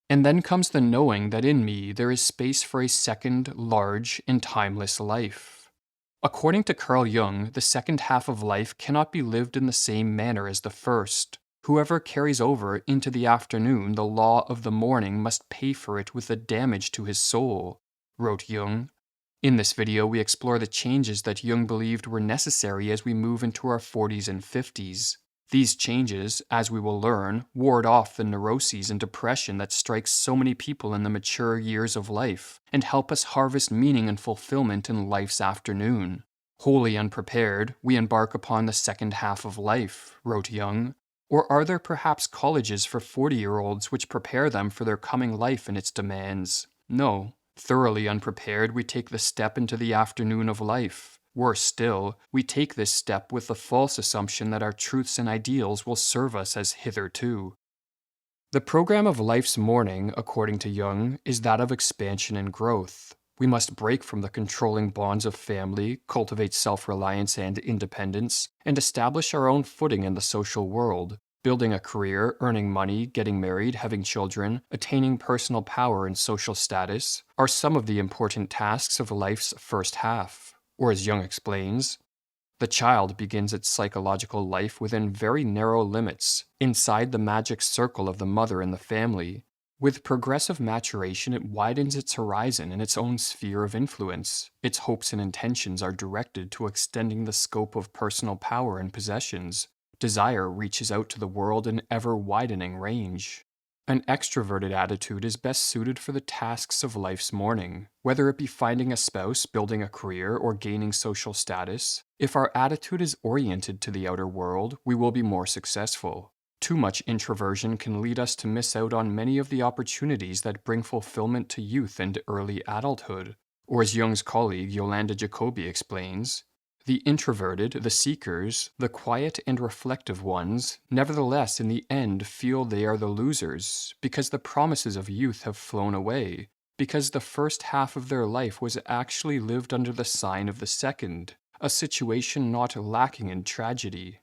And then comes the knowing that in me there is space for a second, large, and timeless life. According to Carl Jung, the second half of life cannot be lived in the same manner as the first. Whoever carries over into the afternoon the law of the morning must pay for it with the damage to his soul, wrote Jung. In this video, we explore the changes that Jung believed were necessary as we move into our 40s and 50s. These changes, as we will learn, ward off the neuroses and depression that strikes so many people in the mature years of life, and help us harvest meaning and fulfillment in life's afternoon. Wholly unprepared, we embark upon the second half of life, wrote Jung. Or are there perhaps colleges for 40-year-olds which prepare them for their coming life and its demands? No. Thoroughly unprepared, we take the step into the afternoon of life. Worse still, we take this step with the false assumption that our truths and ideals will serve us as hitherto. The program of life's morning, according to Jung, is that of expansion and growth. We must break from the controlling bonds of family, cultivate self-reliance and independence, and establish our own footing in the social world. Building a career, earning money, getting married, having children, attaining personal power and social status are some of the important tasks of life's first half. Or as Jung explains, the child begins its psychological life within very narrow limits, inside the magic circle of the mother and the family. With progressive maturation, it widens its horizon in its own sphere of influence. Its hopes and intentions are directed to extending the scope of personal power and possessions. Desire reaches out to the world in ever-widening range. An extroverted attitude is best suited for the tasks of life's morning, whether it be finding a spouse, building a career, or gaining social status. If our attitude is oriented to the outer world, we will be more successful. Too much introversion can lead us to miss out on many of the opportunities that bring fulfillment to youth and early adulthood. Or as Jung's colleague Yolanda Jacobi explains, the introverted, the seekers, the quiet and reflective ones, nevertheless in the end feel they are the losers, because the promises of youth have flown away, because the first half of their life was actually lived under the sign of the second, a situation not lacking in tragedy.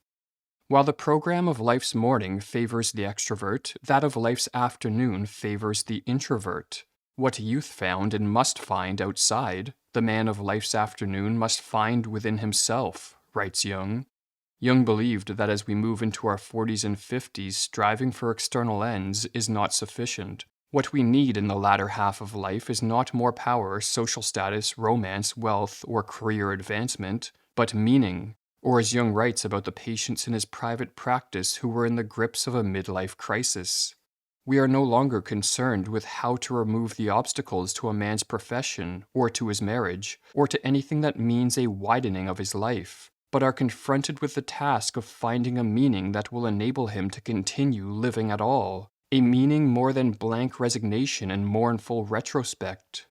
While the program of life's morning favors the extrovert, that of life's afternoon favors the introvert. What youth found and must find outside, the man of life's afternoon must find within himself, writes Jung. Jung believed that as we move into our 40s and 50s, striving for external ends is not sufficient. What we need in the latter half of life is not more power, social status, romance, wealth, or career advancement, but meaning. Or as Jung writes about the patients in his private practice who were in the grips of a midlife crisis. We are no longer concerned with how to remove the obstacles to a man's profession, or to his marriage, or to anything that means a widening of his life, but are confronted with the task of finding a meaning that will enable him to continue living at all, a meaning more than blank resignation and mournful retrospect.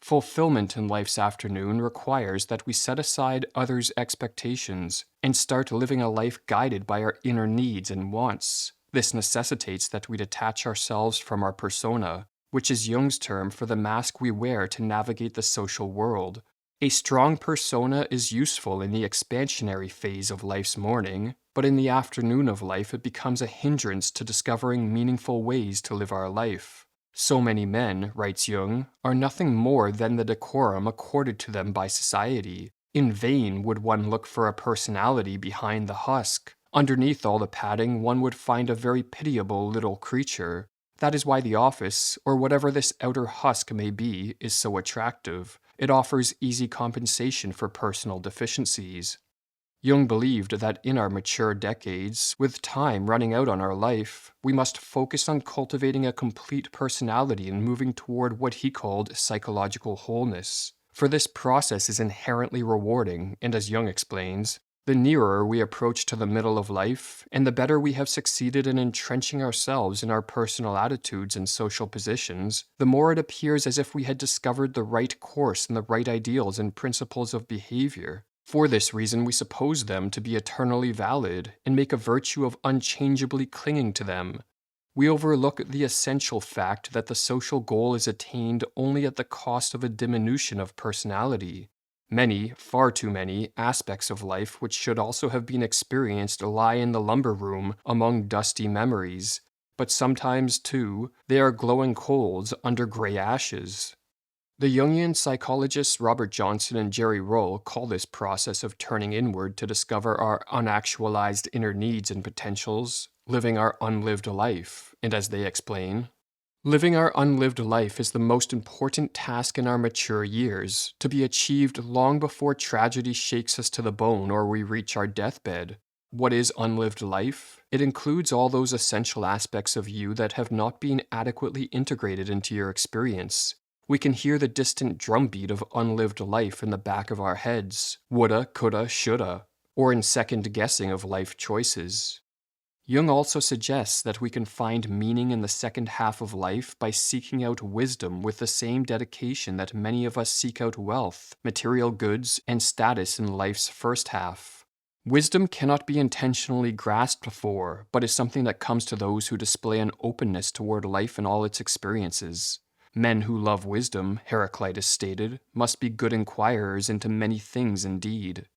Fulfillment in life's afternoon requires that we set aside others' expectations and start living a life guided by our inner needs and wants. This necessitates that we detach ourselves from our persona, which is Jung's term for the mask we wear to navigate the social world. A strong persona is useful in the expansionary phase of life's morning, but in the afternoon of life it becomes a hindrance to discovering meaningful ways to live our life. So many men, writes Jung, are nothing more than the decorum accorded to them by society. In vain would one look for a personality behind the husk. Underneath all the padding, one would find a very pitiable little creature. That is why the office, or whatever this outer husk may be, is so attractive. It offers easy compensation for personal deficiencies. Jung believed that in our mature decades, with time running out on our life, we must focus on cultivating a complete personality and moving toward what he called psychological wholeness. For this process is inherently rewarding, and as Jung explains, the nearer we approach to the middle of life, and the better we have succeeded in entrenching ourselves in our personal attitudes and social positions, the more it appears as if we had discovered the right course and the right ideals and principles of behavior. For this reason, we suppose them to be eternally valid, and make a virtue of unchangeably clinging to them. We overlook the essential fact that the social goal is attained only at the cost of a diminution of personality. Many, far too many, aspects of life which should also have been experienced lie in the lumber room among dusty memories. But sometimes, too, they are glowing coals under gray ashes. The Jungian psychologists Robert Johnson and Jerry Roll call this process of turning inward to discover our unactualized inner needs and potentials, living our unlived life, and as they explain, living our unlived life is the most important task in our mature years, to be achieved long before tragedy shakes us to the bone or we reach our deathbed. What is unlived life? It includes all those essential aspects of you that have not been adequately integrated into your experience. We can hear the distant drumbeat of unlived life in the back of our heads, woulda, coulda, shoulda, or in second guessing of life choices. Jung also suggests that we can find meaning in the second half of life by seeking out wisdom with the same dedication that many of us seek out wealth, material goods, and status in life's first half. Wisdom cannot be intentionally grasped for, but is something that comes to those who display an openness toward life and all its experiences. Men who love wisdom, Heraclitus stated, must be good inquirers into many things indeed.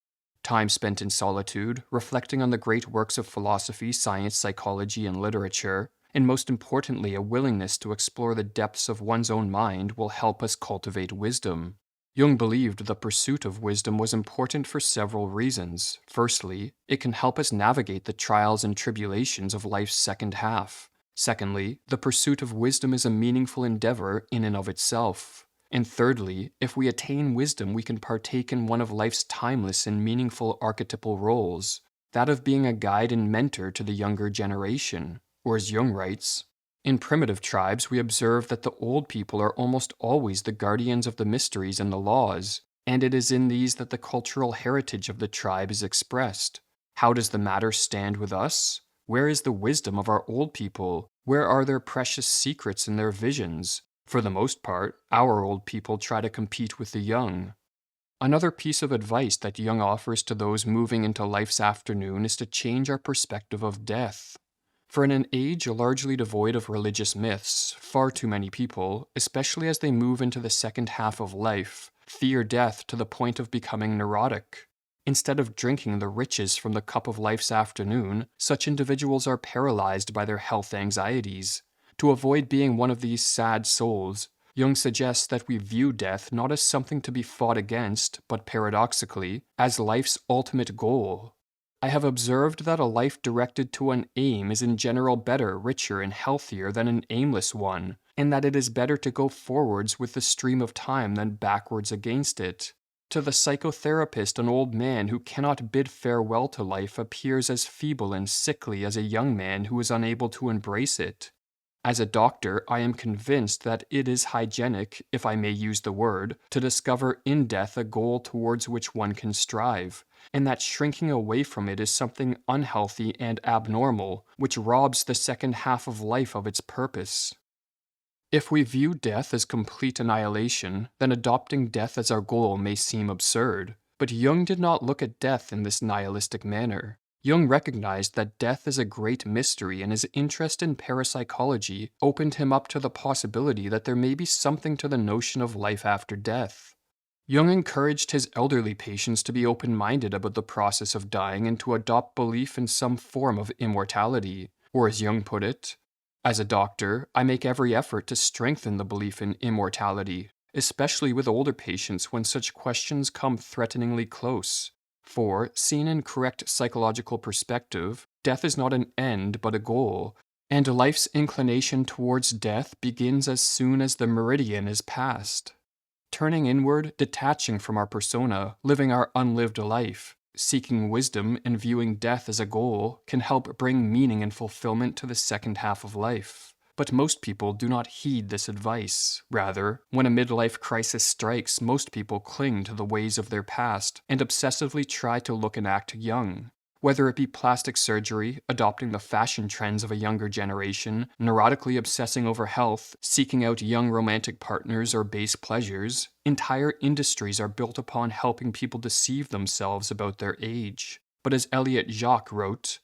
Time spent in solitude, reflecting on the great works of philosophy, science, psychology, and literature, and most importantly, a willingness to explore the depths of one's own mind will help us cultivate wisdom. Jung believed the pursuit of wisdom was important for several reasons. Firstly, it can help us navigate the trials and tribulations of life's second half. Secondly, the pursuit of wisdom is a meaningful endeavor in and of itself. And thirdly, if we attain wisdom, we can partake in one of life's timeless and meaningful archetypal roles, that of being a guide and mentor to the younger generation. Or as Jung writes, in primitive tribes, we observe that the old people are almost always the guardians of the mysteries and the laws, and it is in these that the cultural heritage of the tribe is expressed. How does the matter stand with us? Where is the wisdom of our old people? Where are their precious secrets and their visions? For the most part, our old people try to compete with the young. Another piece of advice that Jung offers to those moving into life's afternoon is to change our perspective of death. For in an age largely devoid of religious myths, far too many people, especially as they move into the second half of life, fear death to the point of becoming neurotic. Instead of drinking the riches from the cup of life's afternoon, such individuals are paralyzed by their health anxieties. To avoid being one of these sad souls, Jung suggests that we view death not as something to be fought against, but paradoxically, as life's ultimate goal. I have observed that a life directed to an aim is in general better, richer, and healthier than an aimless one, and that it is better to go forwards with the stream of time than backwards against it. To the psychotherapist, an old man who cannot bid farewell to life appears as feeble and sickly as a young man who is unable to embrace it. As a doctor, I am convinced that it is hygienic, if I may use the word, to discover in death a goal towards which one can strive, and that shrinking away from it is something unhealthy and abnormal, which robs the second half of life of its purpose. If we view death as complete annihilation, then adopting death as our goal may seem absurd. But Jung did not look at death in this nihilistic manner. Jung recognized that death is a great mystery, and his interest in parapsychology opened him up to the possibility that there may be something to the notion of life after death. Jung encouraged his elderly patients to be open-minded about the process of dying and to adopt belief in some form of immortality, or as Jung put it, as a doctor, I make every effort to strengthen the belief in immortality, especially with older patients when such questions come threateningly close. For, seen in correct psychological perspective, death is not an end but a goal, and life's inclination towards death begins as soon as the meridian is passed. Turning inward, detaching from our persona, living our unlived life, seeking wisdom and viewing death as a goal can help bring meaning and fulfillment to the second half of life. But most people do not heed this advice. Rather, when a midlife crisis strikes, most people cling to the ways of their past and obsessively try to look and act young. Whether it be plastic surgery, adopting the fashion trends of a younger generation, neurotically obsessing over health, seeking out young romantic partners, or base pleasures, entire industries are built upon helping people deceive themselves about their age. But as Elliot Jacques wrote,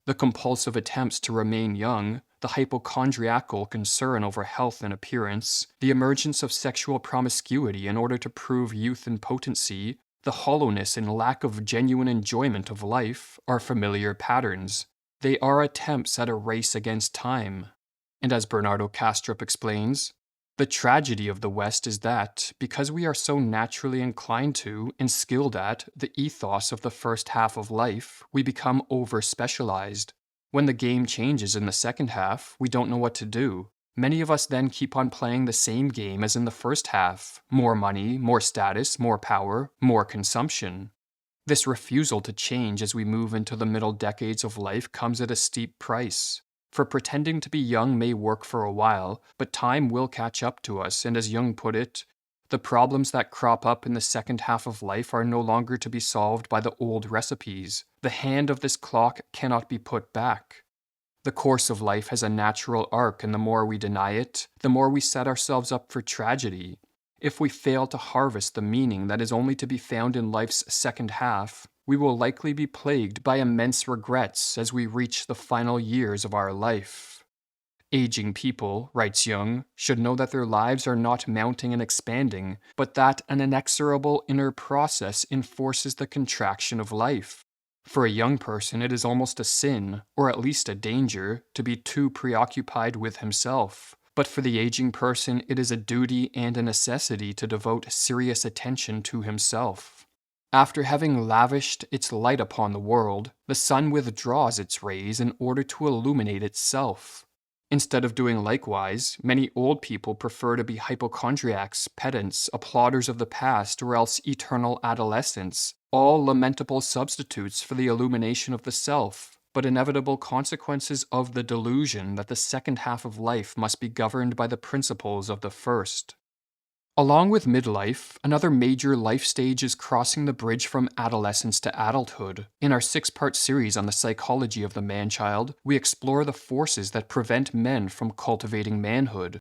the compulsive attempts to remain young, the hypochondriacal concern over health and appearance, the emergence of sexual promiscuity in order to prove youth and potency, the hollowness and lack of genuine enjoyment of life are familiar patterns. They are attempts at a race against time. And as Bernardo Kastrup explains, the tragedy of the West is that, because we are so naturally inclined to and skilled at the ethos of the first half of life, we become over-specialized. When the game changes in the second half, we don't know what to do. Many of us then keep on playing the same game as in the first half: more money, more status, more power, more consumption. This refusal to change as we move into the middle decades of life comes at a steep price. For pretending to be young may work for a while, but time will catch up to us, and as Jung put it, the problems that crop up in the second half of life are no longer to be solved by the old recipes. The hand of this clock cannot be put back. The course of life has a natural arc, and the more we deny it, the more we set ourselves up for tragedy. If we fail to harvest the meaning that is only to be found in life's second half, we will likely be plagued by immense regrets as we reach the final years of our life. Aging people, writes Jung, should know that their lives are not mounting and expanding, but that an inexorable inner process enforces the contraction of life. For a young person, it is almost a sin, or at least a danger, to be too preoccupied with himself. But for the aging person, it is a duty and a necessity to devote serious attention to himself. After having lavished its light upon the world, the sun withdraws its rays in order to illuminate itself. Instead of doing likewise, many old people prefer to be hypochondriacs, pedants, applauders of the past, or else eternal adolescents, all lamentable substitutes for the illumination of the self, but inevitable consequences of the delusion that the second half of life must be governed by the principles of the first. Along with midlife, another major life stage is crossing the bridge from adolescence to adulthood. In our 6-part series on the psychology of the man-child, we explore the forces that prevent men from cultivating manhood.